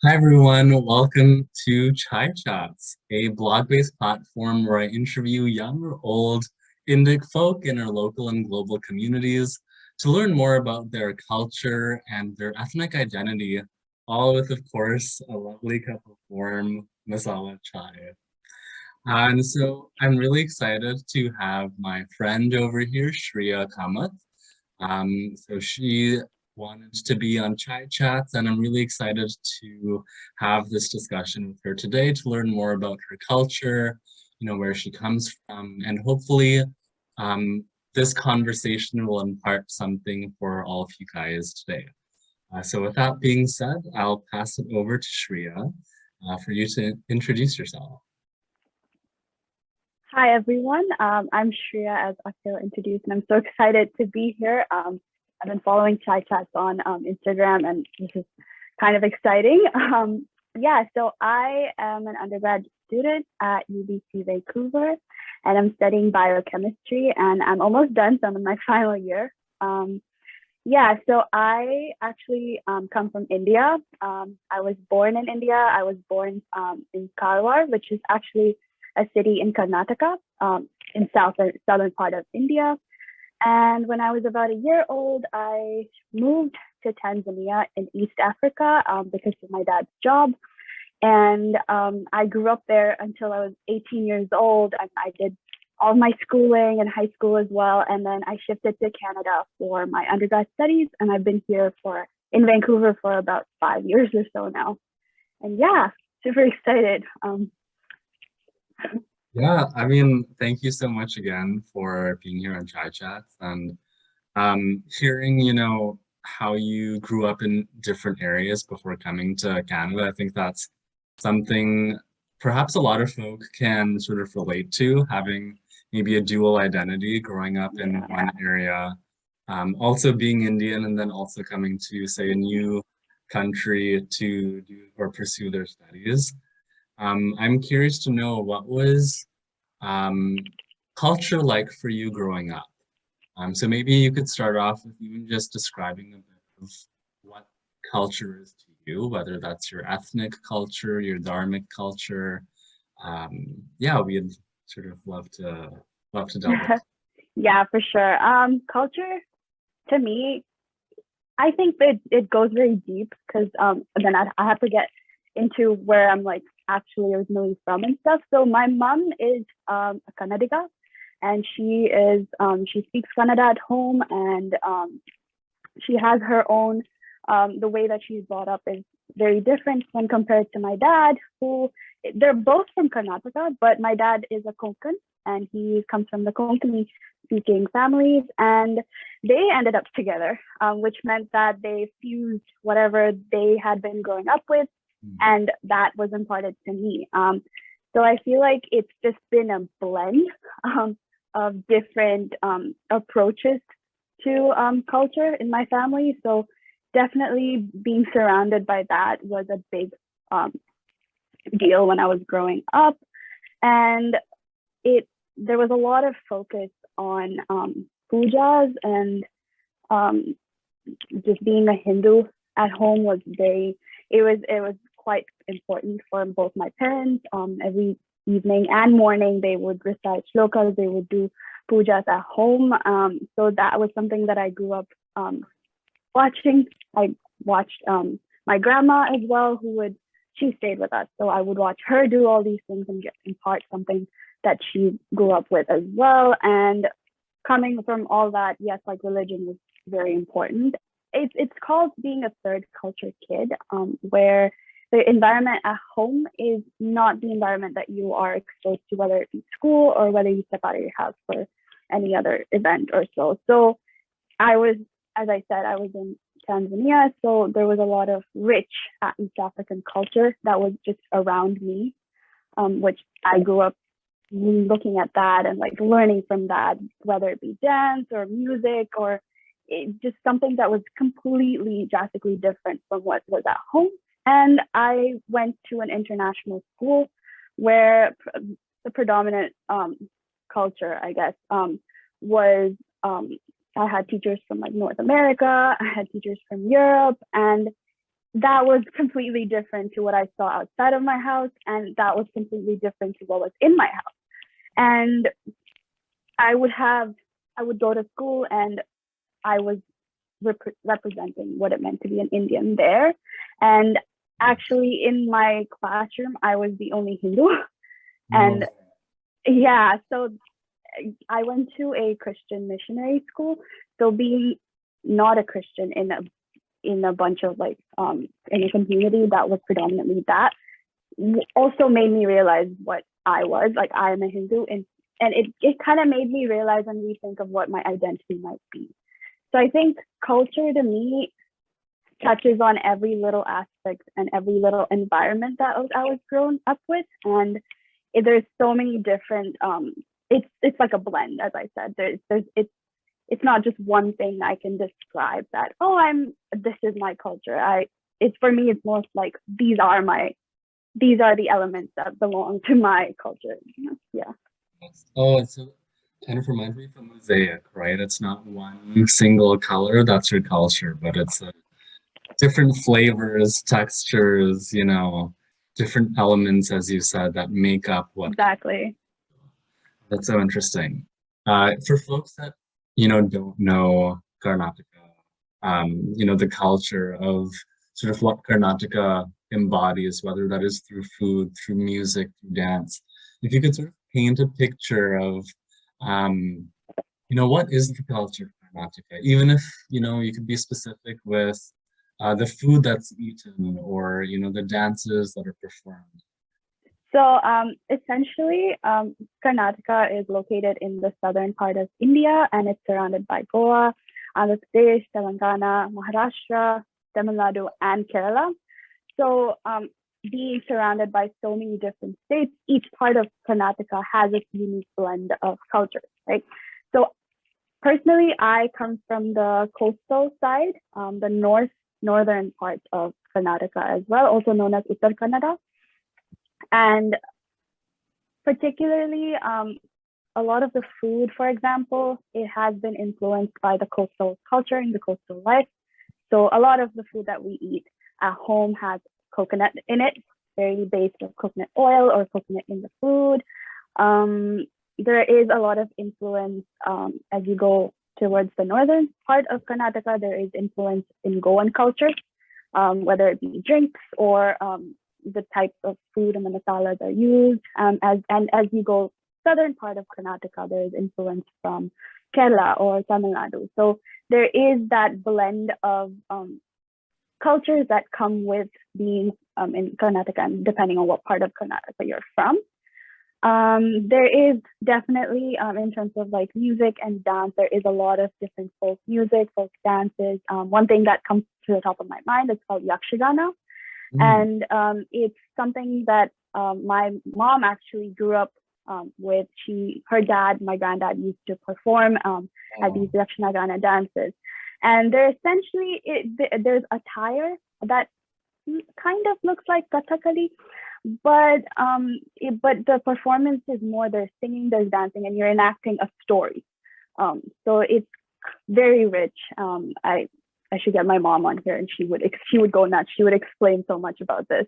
Hi everyone, welcome to Chai Chats, a blog-based platform where I interview young or old Indic folk in our local and global communities to learn more about their culture and their ethnic identity, all with, of course, a lovely cup of warm masala chai. And so I'm really excited to have my friend over here, Shriya Kamat. So she wanted to be on Chai Chats, and I'm really excited to have this discussion with her today to learn more about her culture, where she comes from, and hopefully um, this conversation will impart something for all of you guys today. So with that being said, I'll pass it over to Shriya for you to introduce yourself. Hi, everyone. I'm Shriya, as Akhil introduced, and I'm so excited to be here. I've been following Chai Chats on Instagram, and this is kind of exciting. Yeah, so I am an undergrad student at UBC Vancouver, and I'm studying biochemistry, and I'm almost done, so I'm in my final year. Yeah, so I actually come from India. I was born in India. I was born in Karwar, which is actually a city in Karnataka, in southern part of India. And when I was about a year old, I moved to Tanzania in East Africa because of my dad's job. And I grew up there until I was 18 years old. And I did all my schooling and high school as well. And then I shifted to Canada for my undergrad studies. And I've been here in Vancouver for about 5 years or so now. And yeah, super excited. Yeah, I mean, thank you so much again for being here on Chai Chats and hearing, how you grew up in different areas before coming to Canada. I think that's something perhaps a lot of folk can sort of relate to, having maybe a dual identity growing up in Yeah. one area, also being Indian and then also coming to, say, a new country to do or pursue their studies. I'm curious to know what was um, culture like for you growing up? So maybe you could start off with even just describing a bit of what culture is to you, whether that's your ethnic culture, your dharmic culture. Yeah, we'd sort of love to delve into. Yeah, for sure. Culture to me, I think that it goes very deep because then I have to get into where I'm like actually originally from and stuff. So my mom is a Kannadiga, and she speaks Kannada at home, and she has her own the way that she's brought up is very different when compared to my dad, who they're both from Karnataka, but my dad is a Konkan, and he comes from the Konkani speaking families, and they ended up together, which meant that they fused whatever they had been growing up with, and that was imparted to me. So I feel like it's just been a blend um, of different approaches to culture in my family. So definitely being surrounded by that was a big um, deal when I was growing up. And it there was a lot of focus on pujas, and um, just being a Hindu at home was it was quite important for both my parents. Every evening and morning they would recite shlokas, they would do pujas at home. So that was something that I grew up watching. I watched my grandma as well, she stayed with us. So I would watch her do all these things and get impart something that she grew up with as well. And coming from all that, yes, like religion was very important. It's called being a third culture kid, where the environment at home is not the environment that you are exposed to, whether it be school or whether you step out of your house for any other event or so. So I was, as I said, I was in Tanzania, so there was a lot of rich East African culture that was just around me, which I grew up looking at that and like learning from that, whether it be dance or music or just something that was completely drastically different from what was at home. And I went to an international school where the predominant culture, I guess, was I had teachers from like North America, I had teachers from Europe, and that was completely different to what I saw outside of my house, and that was completely different to what was in my house. And I would have, I would go to school, and I was representing what it meant to be an Indian there. And actually, in my classroom, I was the only Hindu. Oh, And yeah, so I went to a Christian missionary school. So being not a Christian in a bunch of like in a community that was predominantly that also made me realize what I was like. I am a Hindu, and it kind of made me realize and rethink of what my identity might be. So I think culture to me touches on every little aspect and every little environment that I was grown up with, and there's so many different. It's like a blend, as I said. It's not just one thing I can describe that. Oh, this is my culture. It's for me. It's most like these are the elements that belong to my culture. Yeah. oh, it's a, kind of reminds me of a mosaic, right? It's not one single color that's your culture, but it's different flavors, textures, different elements, as you said, that make up what. Exactly. That's so interesting. For folks that, don't know Karnataka, the culture of sort of what Karnataka embodies, whether that is through food, through music, through dance, if you could sort of paint a picture of, um, what is the culture of Karnataka, even if, you could be specific with the food that's eaten or, the dances that are performed. So essentially, Karnataka is located in the southern part of India, and it's surrounded by Goa, Andhra Pradesh, Telangana, Maharashtra, Tamil Nadu, and Kerala. So being surrounded by so many different states, each part of Karnataka has a unique blend of cultures, right? So personally, I come from the coastal side, the northern part of Karnataka as well, also known as Uttar Kannada. And particularly, a lot of the food, for example, it has been influenced by the coastal culture and the coastal life. So a lot of the food that we eat at home has coconut in it, very based on coconut oil or coconut in the food. There is a lot of influence as you go towards the northern part of Karnataka. There is influence in Goan culture, whether it be drinks or the types of food and the masalas are used. As you go southern part of Karnataka, there is influence from Kerala or Tamil Nadu. So there is that blend of cultures that come with being in Karnataka, and depending on what part of Karnataka you're from. There is definitely, in terms of like music and dance, there is a lot of different folk music, folk dances. One thing that comes to the top of my mind is called Yakshagana. And it's something that my mom actually grew up with. Her dad, my granddad, used to perform at these Yakshagana dances. And they're essentially, there's attire that kind of looks like Kathakali, but the performance is more, there's singing, there's dancing, and you're enacting a story. So it's very rich. I should get my mom on here, and she would go nuts. She would explain so much about this.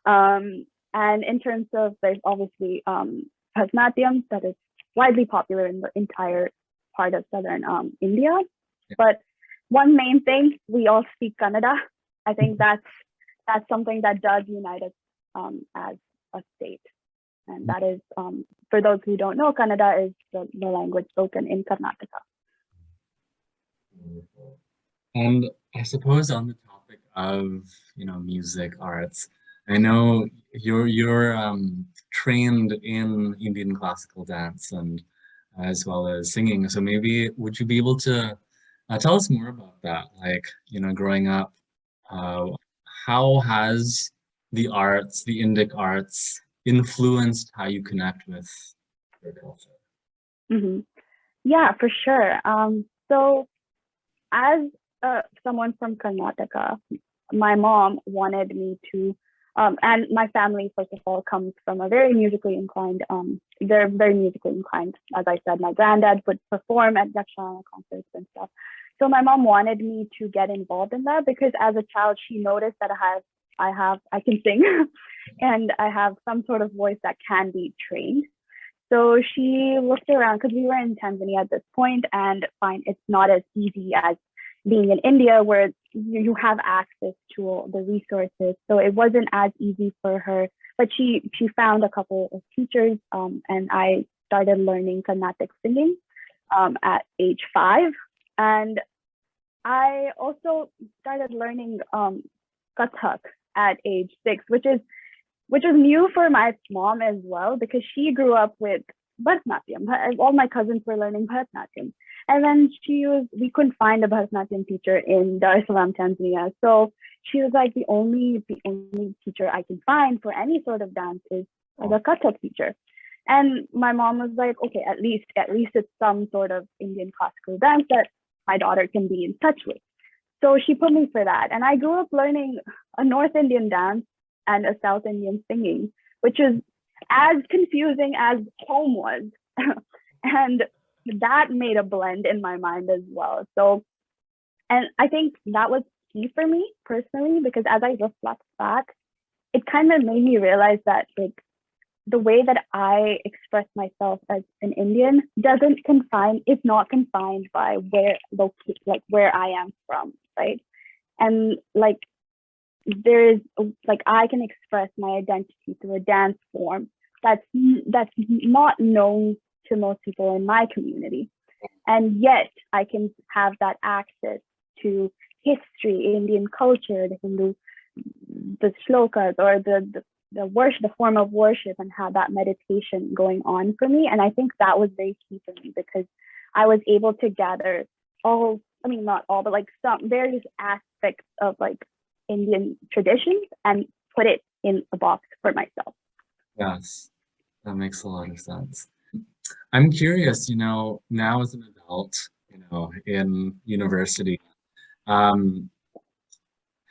And in terms of, there's obviously Bharatanatyam that is widely popular in the entire part of southern India. But one main thing, we all speak Kannada. I think that's something that does unite us as a state. And that is, for those who don't know, Kannada is the language spoken in Karnataka. And I suppose on the topic of, music, arts, I know you're trained in Indian classical dance and as well as singing. So maybe would you be able to tell us more about that? Like, growing up, uh, how has the arts, the Indic arts, influenced how you connect with your culture? Mm-hmm. Yeah, for sure. So as someone from Karnataka, my mom wanted me to, and my family, first of all, comes from a very musically inclined, they're very musically inclined. As I said, my granddad would perform at Yakshana concerts and stuff. So my mom wanted me to get involved in that because as a child, she noticed that I can sing and I have some sort of voice that can be trained. So she looked around because we were in Tanzania at this point and find it's not as easy as being in India where you have access to all the resources. So it wasn't as easy for her, but she found a couple of teachers and I started learning Carnatic singing at age 5. And I also started learning Kathak at age 6, which is new for my mom as well because she grew up with Bharatanatyam. All my cousins were learning Bharatanatyam. And then we couldn't find a Bharatanatyam teacher in Dar es Salaam, Tanzania. So she was like, the only teacher I can find for any sort of dance is the Kathak teacher. And my mom was like, okay, at least it's some sort of Indian classical dance that my daughter can be in touch with. So she put me for that. And I grew up learning a North Indian dance and a South Indian singing, which is as confusing as home was. And that made a blend in my mind as well. So, and I think that was key for me personally, because as I reflect back, it kind of made me realize that like the way that I express myself as an Indian it's not confined by where I am from, right? And like there is like I can express my identity through a dance form that's not known to most people in my community, and yet I can have that access to history, Indian culture, the shlokas or the worship, the form of worship, and have that meditation going on for me. And I think that was very key for me because I was able to gather not all, but like some various aspects of like Indian traditions and put it in a box for myself. Yes, that makes a lot of sense. I'm curious, now as an adult, in university, um,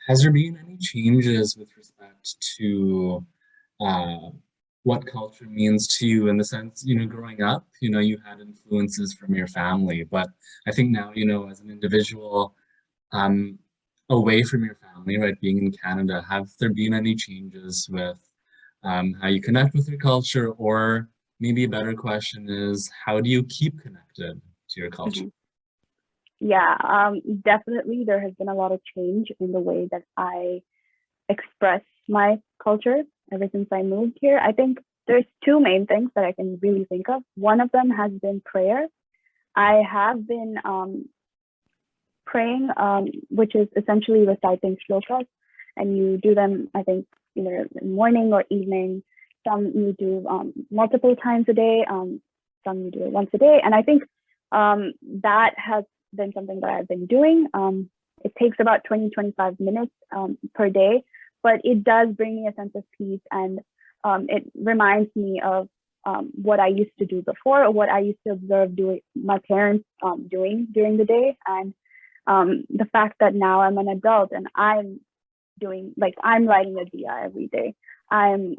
has there been any changes with respect to uh, what culture means to you in the sense, growing up, you had influences from your family, but I think now, as an individual, um, away from your family, right, being in Canada, have there been any changes with how you connect with your culture, or maybe a better question is, how do you keep connected to your culture? Mm-hmm. Yeah, definitely there has been a lot of change in the way that I express my culture ever since I moved here. I think there's two main things that I can really think of. One of them has been prayer. I have been praying, which is essentially reciting shlokas, and you do them, I think, either in morning or evening. Some you do multiple times a day, some you do it once a day. And I think that has been something that I've been doing. It takes about 20-25 minutes per day, but it does bring me a sense of peace, and it reminds me of what I used to do before, or what I used to observe my parents doing during the day. And the fact that now I'm an adult and I'm lighting a diya every day. I'm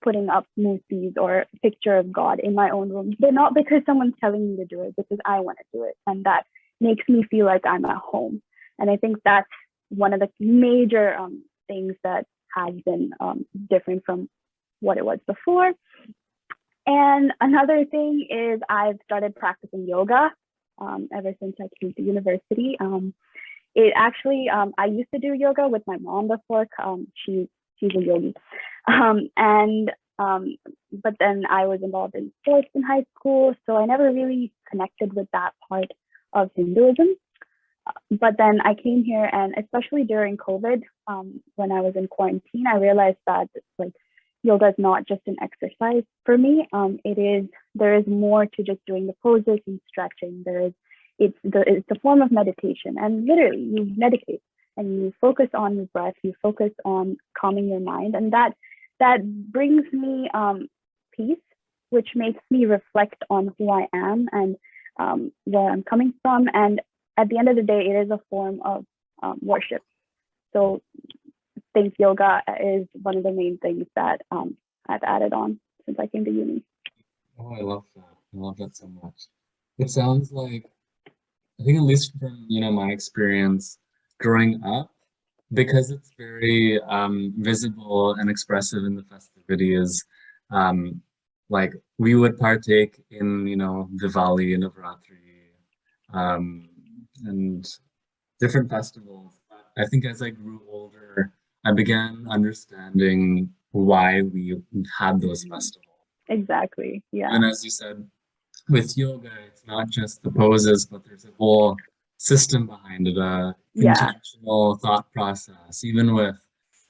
putting up movies or a picture of God in my own room. But not because someone's telling me to do it, because I want to do it. And that makes me feel like I'm at home. And I think that's one of the major things that has been different from what it was before. And another thing is I've started practicing yoga ever since I came to university. It actually, I used to do yoga with my mom before. She's a yogi. But then I was involved in sports in high school, so I never really connected with that part of Hinduism. But then I came here, and especially during COVID, when I was in quarantine, I realized that like yoga is not just an exercise for me. There is more to just doing the poses and stretching. It's a form of meditation, and literally you meditate and you focus on your breath, you focus on calming your mind, and that brings me peace, which makes me reflect on who I am and where I'm coming from. And at the end of the day, it is a form of worship. So I think yoga is one of the main things that I've added on since I came to uni. Oh, I love that. I love that so much. It sounds like I think at least from, my experience growing up, because it's very visible and expressive in the festivities, um, like we would partake in, Diwali and Navratri, um, and different festivals. But I think as I grew older, I began understanding why we had those Mhm. festivals. Exactly. Yeah. And as you said, with yoga, it's not just the poses, but there's a whole system behind it, a Yeah. intentional thought process, even with,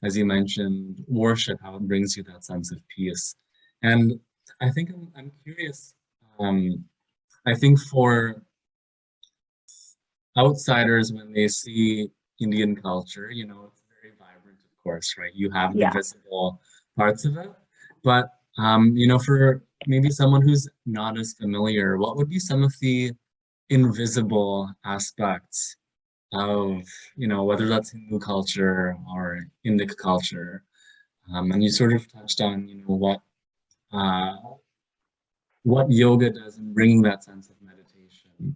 as you mentioned, worship, how it brings you that sense of peace. And I think I'm curious. Um, I think for outsiders, when they see Indian culture, it's very vibrant, of course, right? You have the Yeah. visible parts of it, but for maybe someone who's not as familiar, what would be some of the invisible aspects of, whether that's Hindu culture or Indic culture? And you sort of touched on, uh, what yoga does in bringing that sense of meditation.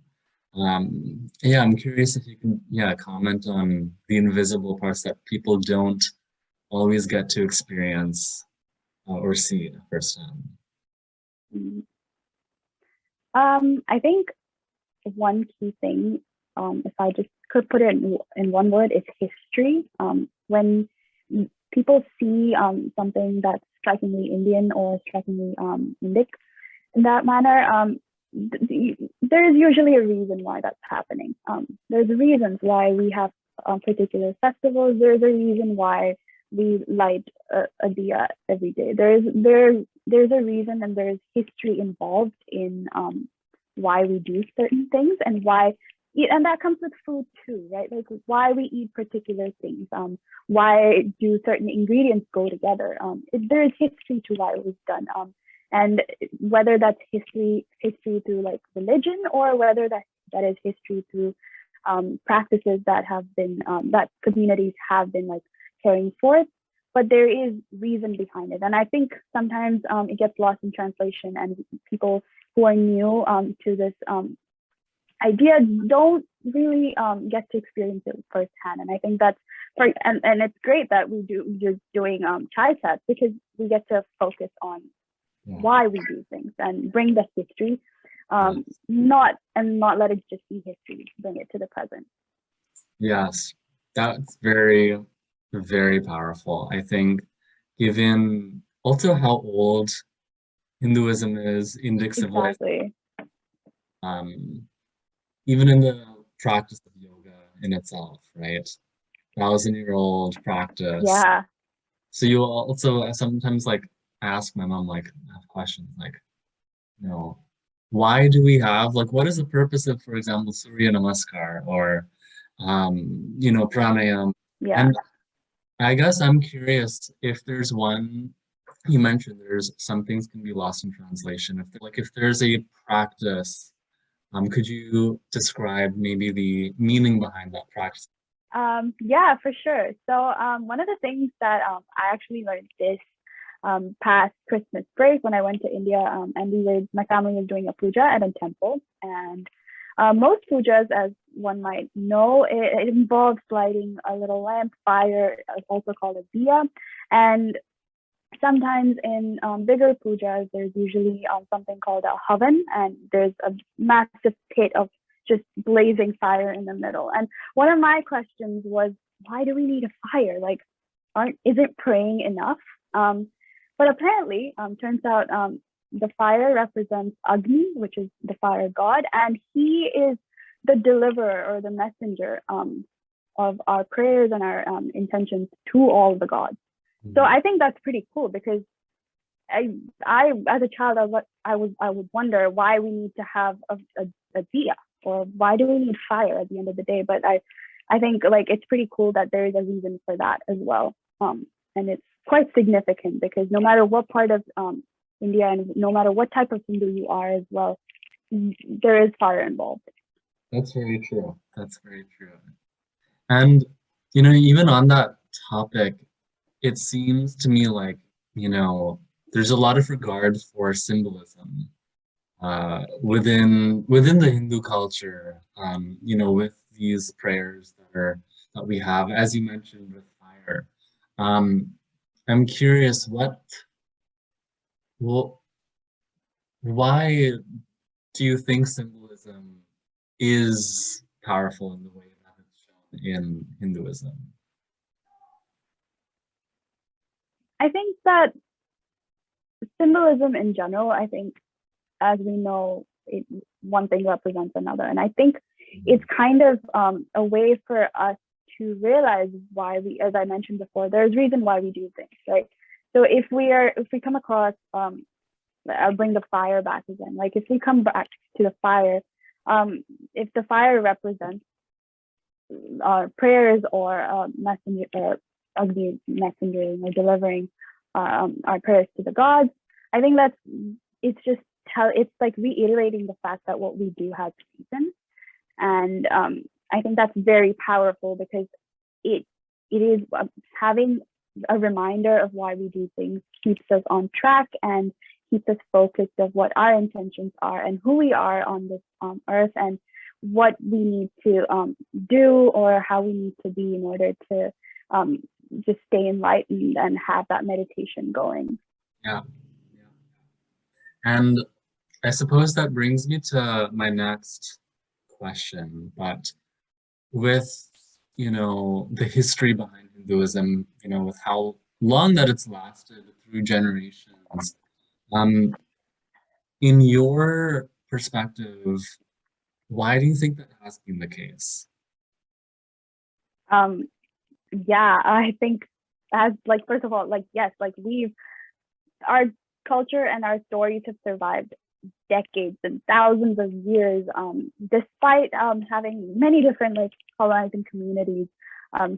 Yeah, I'm curious if you can, yeah, comment on the invisible parts that people don't always get to experience or see firsthand. Mhm. I think one key thing, if I just could put it in one word, is history. When people see something that's strikingly Indian or strikingly Indic in that manner, there's usually a reason why that's happening. There's reasons why we have particular festivals. There's a reason why we light a diya every day. There's a reason and there's history involved in why we do certain things and why and that comes with food too, right? Like why we eat particular things, why do certain ingredients go together? There's history to why it was done, and whether that's history through like religion or whether that is history through practices that have been that communities have been like carrying forth. But there is reason behind it, and I think sometimes it gets lost in translation, and people who are new to this idea don't really get to experience it firsthand. And I think that's and it's great that you're doing chai chats because we get to focus on Yeah, why we do things and bring the history, yeah. not let it just be history, bring it to the present. Yes, that's very, very powerful. I think, given also how old Hinduism is, Indic civilization, Exactly. um, even in the practice of yoga in itself, right? 1,000-year-old practice. Yeah. So you also sometimes like ask my mom like I have questions like, you know, why do we have like what is the purpose of, for example, Surya Namaskar or pranayam? Yeah. And I guess I'm curious if there's one you mentioned there's some things can be lost in translation. If there's a practice, could you describe maybe the meaning behind that practice? Yeah, for sure. So one of the things that I actually learned this past Christmas break when I went to India, and my family was doing a puja at a temple, and most pujas, as one might know, it involves lighting a little lamp, fire, also called a diya, and sometimes in bigger pujas, there's usually something called a havan, and there's a massive pit of just blazing fire in the middle. And one of my questions was, why do we need a fire? Like, isn't praying enough? Um, but apparently, turns out the fire represents Agni, which is the fire god, and he is the deliverer or the messenger of our prayers and our intentions to all the gods. So Mm. I think that's pretty cool because I as a child, I would wonder why we need to have a diya or why do we need fire at the end of the day. But I think like it's pretty cool that there is a reason for that as well. And it's quite significant because no matter what part of India and no matter what type of Hindu you are as well, there is fire involved. That's very true. That's very true. And, even on that topic, it seems to me like, there's a lot of regard for symbolism. within the Hindu culture, with these prayers that we have, as you mentioned with fire. Um, I'm curious, well, why do you think symbolism is powerful in the way that it's shown in Hinduism? I think that symbolism in general, I think, as we know, one thing represents another. And I think it's kind of a way for us to realize why we, as I mentioned before, there's reason why we do things, right? So if we come across, I'll bring the fire back again. Like if we come back to the fire, if the fire represents prayers or messenger or ugly messengering or delivering our prayers to the gods, I think it's like reiterating the fact that what we do has reason, and I think that's very powerful because it is having a reminder of why we do things keeps us on track and keeps us focused of what our intentions are and who we are on this earth and what we need to do or how we need to be in order to just stay enlightened and have that meditation going. Yeah, yeah. And I suppose that brings me to my next question, but with, the history behind Hinduism, with how long that it's lasted through generations, um, in your perspective, why do you think that has been the case? Um, yeah, I think as like first of all, like yes, like our culture and our stories have survived decades and thousands of years, despite having many different like colonizing communities,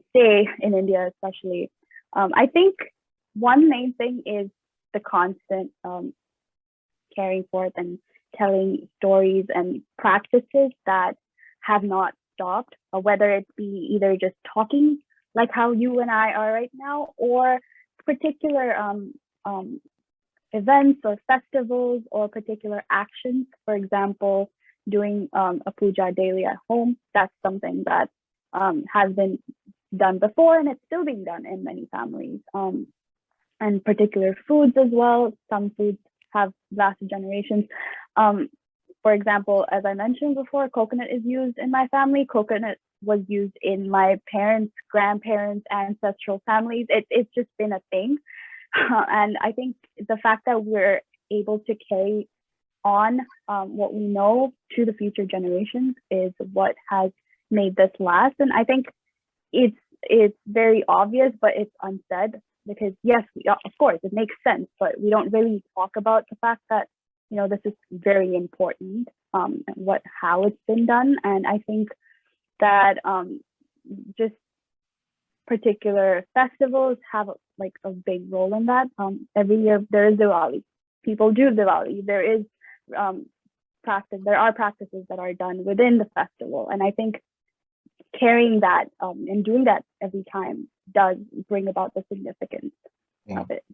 stay in India especially. I think one main thing is the constant carrying forth and telling stories and practices that have not stopped, whether it be either just talking like how you and I are right now, or particular events or festivals or particular actions. For example, doing a puja daily at home. That's something that has been done before and it's still being done in many families. And particular foods as well. Some foods have lasted generations. For example, as I mentioned before, coconut is used in my family. Coconut was used in my parents, grandparents, ancestral families. It's just been a thing. And I think the fact that we're able to carry on what we know to the future generations is what has made this last. And I think it's very obvious, but it's unsaid because yes, of course, it makes sense, but we don't really talk about the fact that this is very important, how it's been done. And I think that just particular festivals have like a big role in that. Every year there is Diwali. People do Diwali. There is there are practices that are done within the festival. And I think carrying that and doing that every time does bring about the significance of it.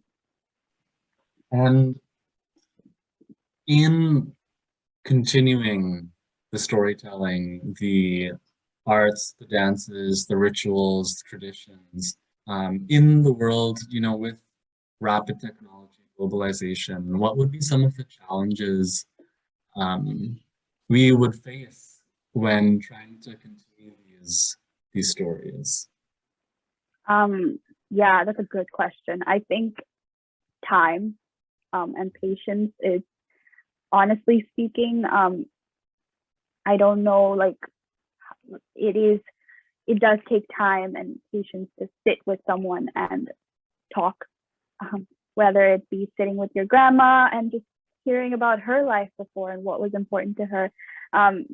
And in continuing the storytelling, the arts, the dances, the rituals, the traditions, in the world, with rapid technology, globalization, what would be some of the challenges we would face when trying to continue these stories? Yeah, that's a good question. I think time and patience is, honestly speaking, I don't know, like it does take time and patience to sit with someone and talk, whether it be sitting with your grandma and just hearing about her life before and what was important to her.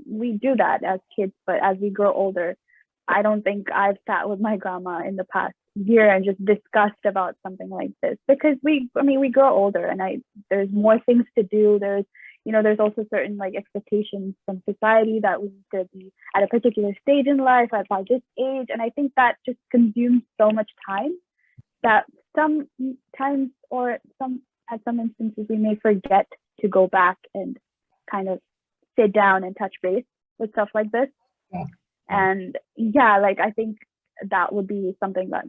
We do that as kids, but as we grow older, I don't think I've sat with my grandma in the past year and just discussed about something like this because we grow older and there's more things to do. There's also certain like expectations from society that we need to be at a particular stage in life by this age. And I think that just consumes so much time that sometimes or at some instances we may forget to go back and kind of sit down and touch base with stuff like this. Yeah. And yeah, like I think that would be something that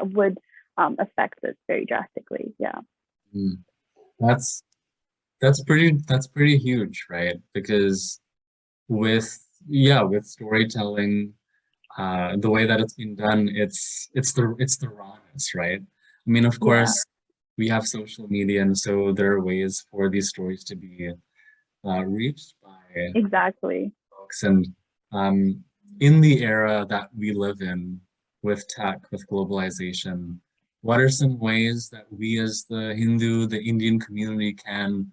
would affect this very drastically. Yeah. Mm. That's that's pretty huge, right? Because with with storytelling, the way that it's been done, it's the rawness, right? I mean, of Yeah, course, we have social media, and so there are ways for these stories to be reached by exactly. folks. And um, in the era that we live in, with tech, with globalization, what are some ways that we as the Hindu, the Indian community can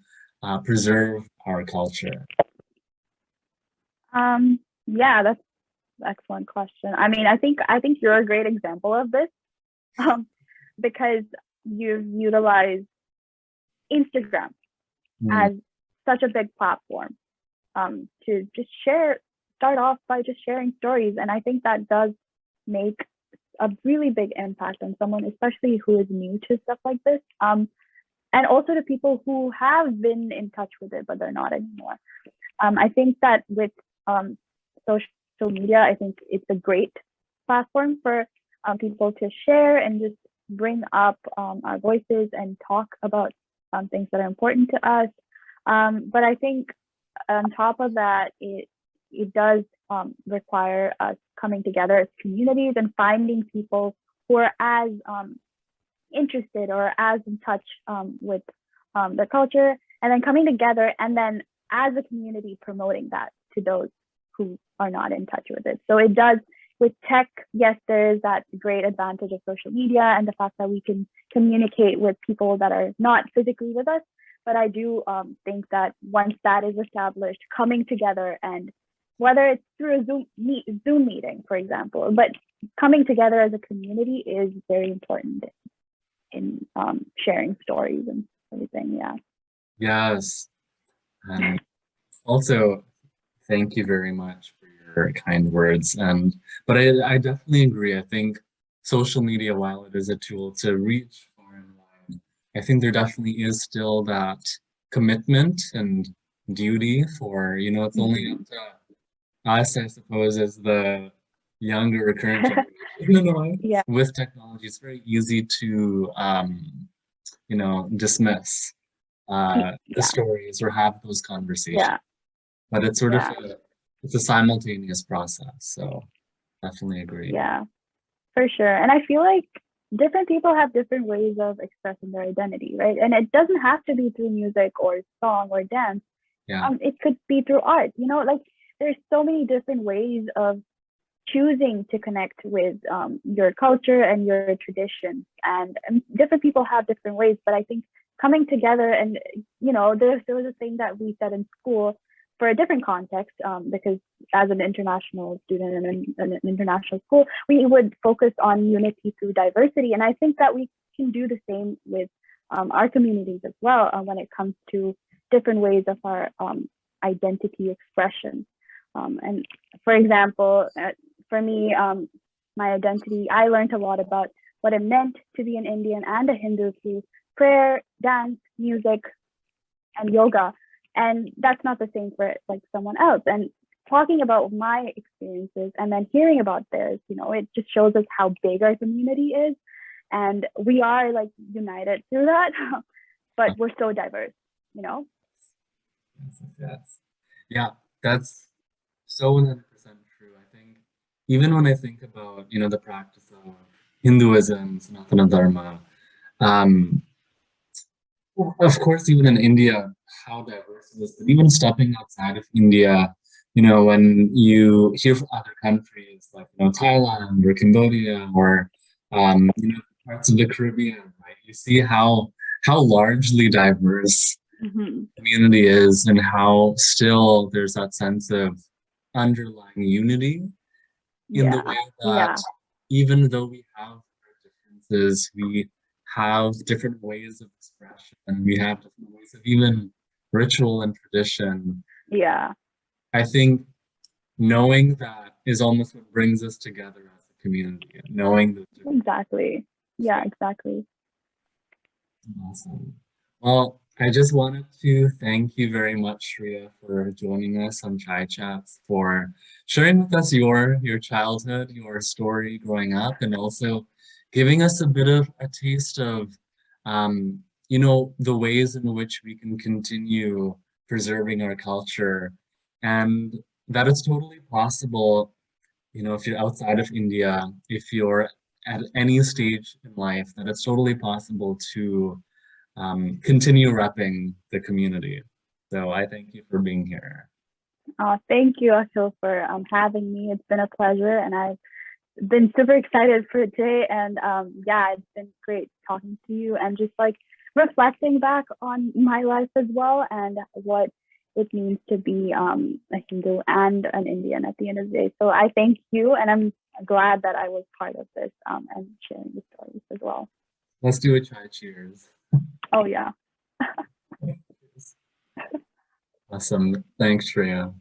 preserve our culture? Yeah, that's an excellent question. I mean, I think you're a great example of this, um, because you've utilized Instagram Mm, as such a big platform, to just start off by just sharing stories. And I think that does make a really big impact on someone, especially who is new to stuff like this. And also to people who have been in touch with it, but they're not anymore. I think that with social media, I think it's a great platform for people to share and just bring up our voices and talk about things that are important to us. But I think on top of that, it does require us coming together as communities and finding people who are as interested or as in touch with their culture, and then coming together and then as a community promoting that to those who are not in touch with it. So it does, with tech, yes, there is that great advantage of social media and the fact that we can communicate with people that are not physically with us. But I do think that once that is established, coming together, and whether it's through a Zoom meeting, for example, but coming together as a community is very important in sharing stories and everything. Yeah. yes. And also, thank you very much for your kind words. But I definitely agree. I think social media, while it is a tool to reach far and wide, I think there definitely is still that commitment and duty for, it's only Mm-hmm. up to us, I suppose, as the younger or current generation in a way. Yeah. With technology, it's very easy to, dismiss the Yeah. stories or have those conversations. Yeah. But it's sort of Yeah. it's a simultaneous process. So definitely agree. Yeah. For sure. And I feel like different people have different ways of expressing their identity, right? And it doesn't have to be through music or song or dance. Yeah. It could be through art. Like there's so many different ways of choosing to connect with your culture and your traditions, and different people have different ways. But I think coming together, and there was a thing that we said in school for a different context, because as an international student in an international school, we would focus on unity through diversity. And I think that we can do the same with our communities as well, when it comes to different ways of our identity expression. And for example, for me, my identity, I learned a lot about what it meant to be an Indian and a Hindu through prayer, dance, music, and yoga. And that's not the same for like someone else. And talking about my experiences and then hearing about theirs, it just shows us how big our community is. And we are like united through that, but we're so diverse, you know? Yes, yes, yes. Yeah, that's so 100% true. I think even when I think about, the practice of Hinduism, Sanatana Dharma, um, of course, even in India, how diverse it is. But even stepping outside of India, when you hear from other countries like, Thailand or Cambodia or, parts of the Caribbean, right? You see how largely diverse Mm-hmm. community is and how still there's that sense of underlying unity in the Yeah. way that Yeah. even though we have our differences, we have different ways of expression and we have different ways of even ritual and tradition. Yeah. I think knowing that is almost what brings us together as a community, knowing the different. Exactly. So Yeah, exactly. awesome. Well, I just wanted to thank you very much, Shriya, for joining us on Chai Chats, for sharing with us your childhood, your story growing up, and also giving us a bit of a taste of, the ways in which we can continue preserving our culture, and that it's totally possible, if you're outside of India, if you're at any stage in life, that it's totally possible to continue repping the community. So I thank you for being here. Thank you, Akhil, for having me. It's been a pleasure, and I've been super excited for today. And yeah, it's been great talking to you and just like reflecting back on my life as well and what it means to be a Hindu and an Indian at the end of the day. So I thank you, and I'm glad that I was part of this and sharing the stories as well. Let's do a chai cheers. Oh, yeah. Awesome. Thanks, Shreya.